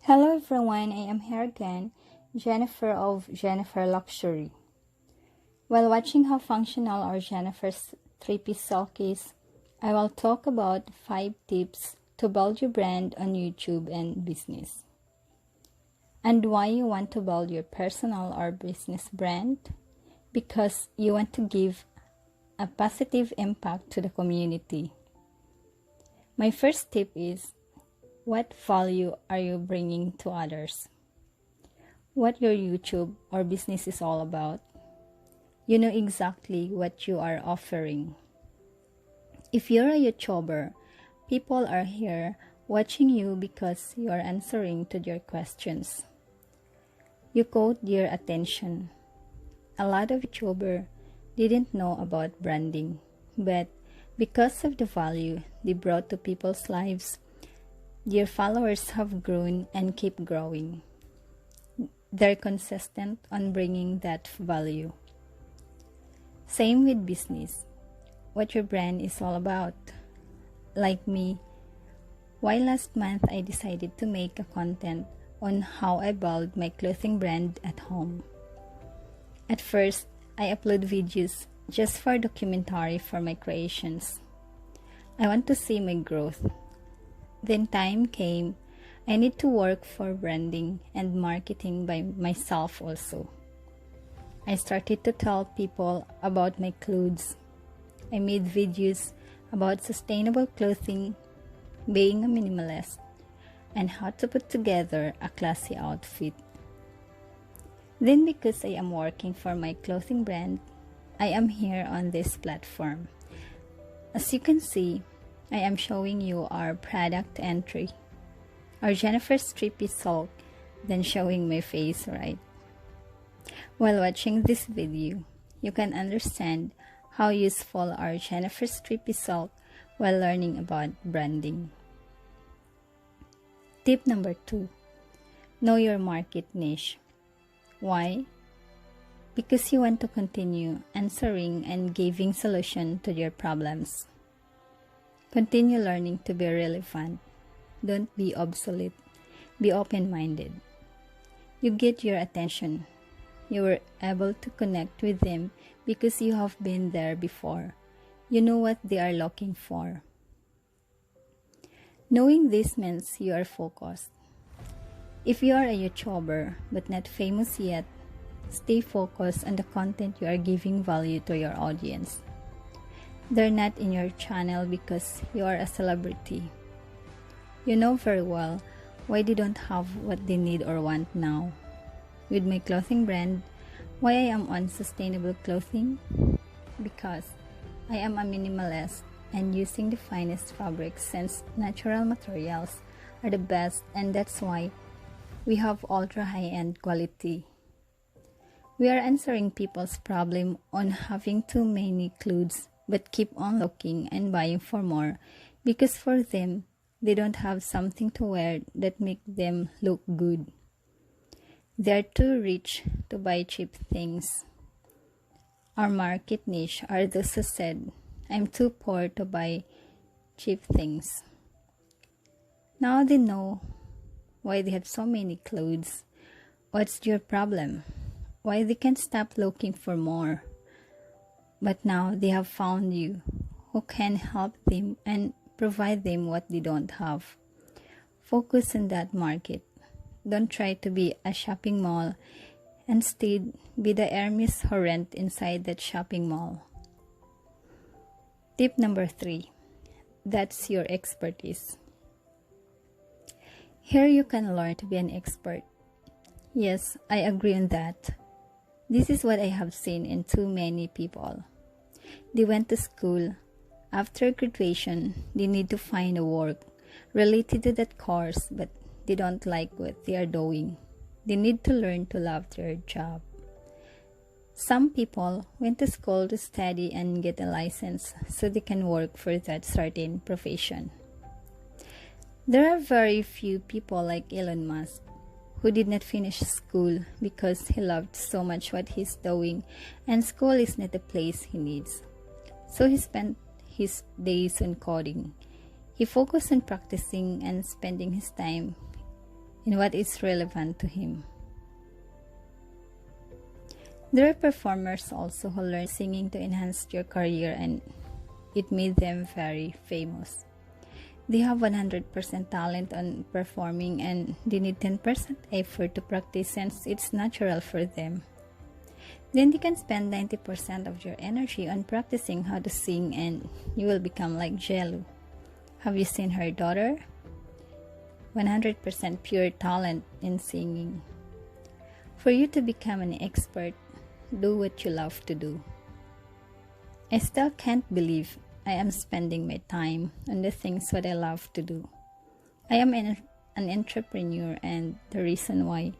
Hello everyone, I am here again, Jenefer of Jenefer Luxury. While watching how functional our Jenefer's 3-piece silk is, I will talk about 5 tips to build your brand on YouTube and business. And why you want to build your personal or business brand? Because you want to give a positive impact to the community. My first tip is, what value are you bringing to others? What your YouTube or business is all about? You know exactly what you are offering. If you're a YouTuber, people are here watching you because you are answering to their questions. You caught their attention. A lot of YouTubers didn't know about branding, but because of the value they brought to people's lives, their followers have grown and keep growing. They're consistent on bringing that value. Same with business. What your brand is all about. Like me, why last month I decided to make a content on how I build my clothing brand at home. At first, I upload videos just for documentary for my creations. I want to see my growth. Then time came, I need to work for branding and marketing by myself also. I started to tell people about my clothes. I made videos about sustainable clothing, being a minimalist, and how to put together a classy outfit. Then because I am working for my clothing brand, I am here on this platform. As you can see, I am showing you our product entry, our Jenefer's 3-piece silk, then showing my face, right? While watching this video, you can understand how useful our Jenefer's 3-piece silk while learning about branding. Tip number 2, know your market niche. Why? Because you want to continue answering and giving solution to your problems. Continue learning to be relevant. Don't be obsolete. Be open-minded. You get your attention. You were able to connect with them because you have been there before. You know what they are looking for. Knowing this means you are focused. If you are a YouTuber but not famous yet, stay focused on the content you are giving value to your audience. They're not in your channel because you are a celebrity. You know very well why they don't have what they need or want now. With my clothing brand, why I am on sustainable clothing? Because I am a minimalist and using the finest fabrics since natural materials are the best, and that's why we have ultra high-end quality. We are answering people's problem on having too many clothes but keep on looking and buying for more because for them, they don't have something to wear that make them look good. They're too rich to buy cheap things. Our market niche are those who said, I'm too poor to buy cheap things. Now they know why they have so many clothes. What's your problem? Why they can't stop looking for more? But now they have found you who can help them and provide them what they don't have. Focus on that market. Don't try to be a shopping mall. Instead, be the Hermes who rent inside that shopping mall. Tip number 3. That's your expertise. Here you can learn to be an expert. Yes, I agree on that. This is what I have seen in too many people. They went to school. After graduation, they need to find a work related to that course, but they don't like what they are doing. They need to learn to love their job. Some people went to school to study and get a license so they can work for that certain profession. There are very few people like Elon Musk who did not finish school because he loved so much what he's doing and school is not the place he needs. So he spent his days on coding. He focused on practicing and spending his time in what is relevant to him. There are performers also who learn singing to enhance their career and it made them very famous. They have 100% talent on performing and they need 10% effort to practice since it's natural for them. Then they can spend 90% of your energy on practicing how to sing and you will become like Jello. Have you seen her daughter? 100% pure talent in singing. For you to become an expert, do what you love to do. I still can't believe I am spending my time on the things what I love to do. I am an entrepreneur, and the reason why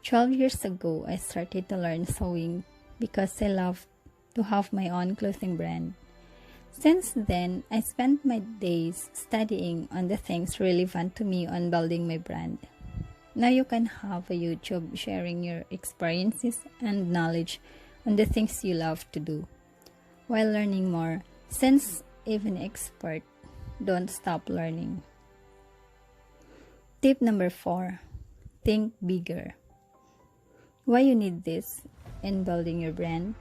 12 years ago I started to learn sewing because I love to have my own clothing brand. Since then, I spent my days studying on the things relevant to me on building my brand. Now you can have a YouTube sharing your experiences and knowledge on the things you love to do while learning more. Since even expert, don't stop learning. Tip number 4, think bigger. Why you need this in building your brand?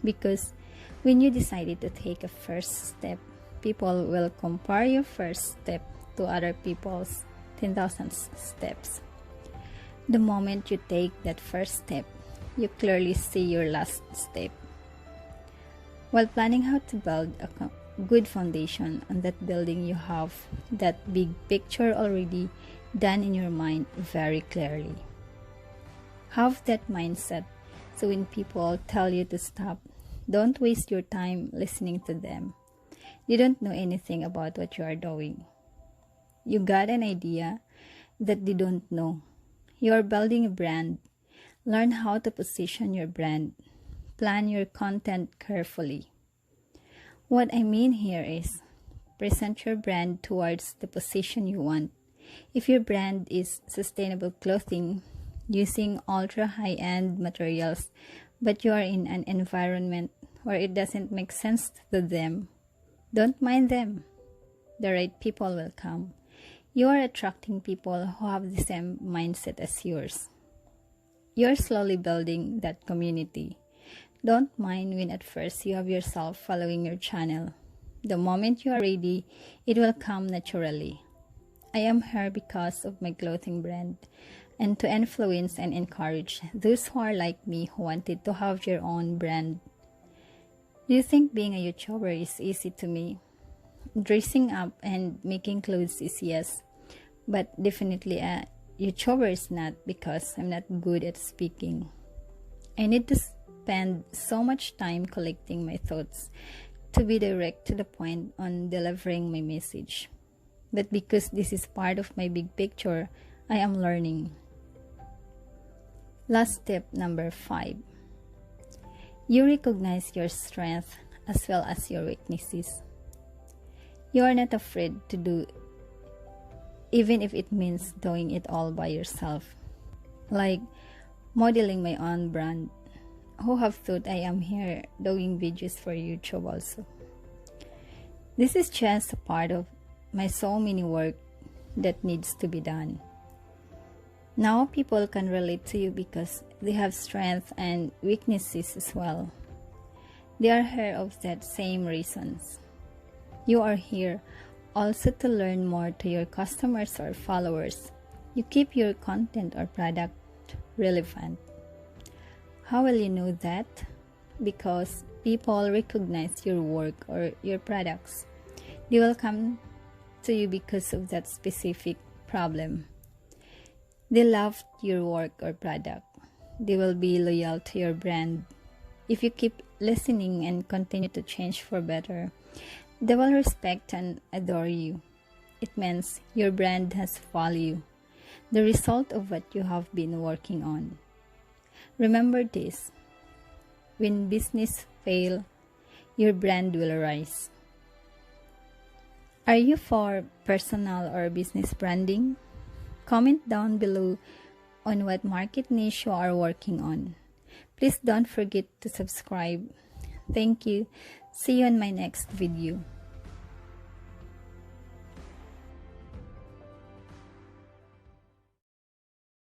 Because when you decided to take a first step, people will compare your first step to other people's 10,000 steps. The moment you take that first step, you clearly see your last step. While planning how to build a good foundation on that building, you have that big picture already done in your mind very clearly. Have that mindset so when people tell you to stop, don't waste your time listening to them. You don't know anything about what you are doing. You got an idea that they don't know. You are building a brand. Learn how to position your brand. Plan your content carefully. What I mean here is, present your brand towards the position you want. If your brand is sustainable clothing, using ultra high-end materials, but you are in an environment where it doesn't make sense to them, don't mind them. The right people will come. You are attracting people who have the same mindset as yours. You are slowly building that community. Don't mind when at first you have yourself following your channel. The moment you are ready, it will come naturally. I am here because of my clothing brand and to influence and encourage those who are like me who wanted to have your own brand. Do you think being a YouTuber is easy to me? Dressing up and making clothes is yes, but definitely a YouTuber is not because I'm not good at speaking. I need to spend so much time collecting my thoughts to be direct to the point on delivering my message. But because this is part of my big picture, I am learning. Last tip number 5. You recognize your strength as well as your weaknesses. You are not afraid to do even if it means doing it all by yourself. Like modeling my own brand. Who have thought I am here doing videos for YouTube also? This is just a part of my so many work that needs to be done. Now people can relate to you because they have strength and weaknesses as well. They are here of that same reasons. You are here also to learn more to your customers or followers. You keep your content or product relevant. How will you know that? Because people recognize your work or your products. They will come to you because of that specific problem. They love your work or product. They will be loyal to your brand. If you keep listening and continue to change for better, they will respect and adore you. It means your brand has value, the result of what you have been working on. Remember this, when business fail, your brand will rise. Are you for personal or business branding? Comment down below on what market niche you are working on. Please don't forget to subscribe. Thank you. See you in my next video.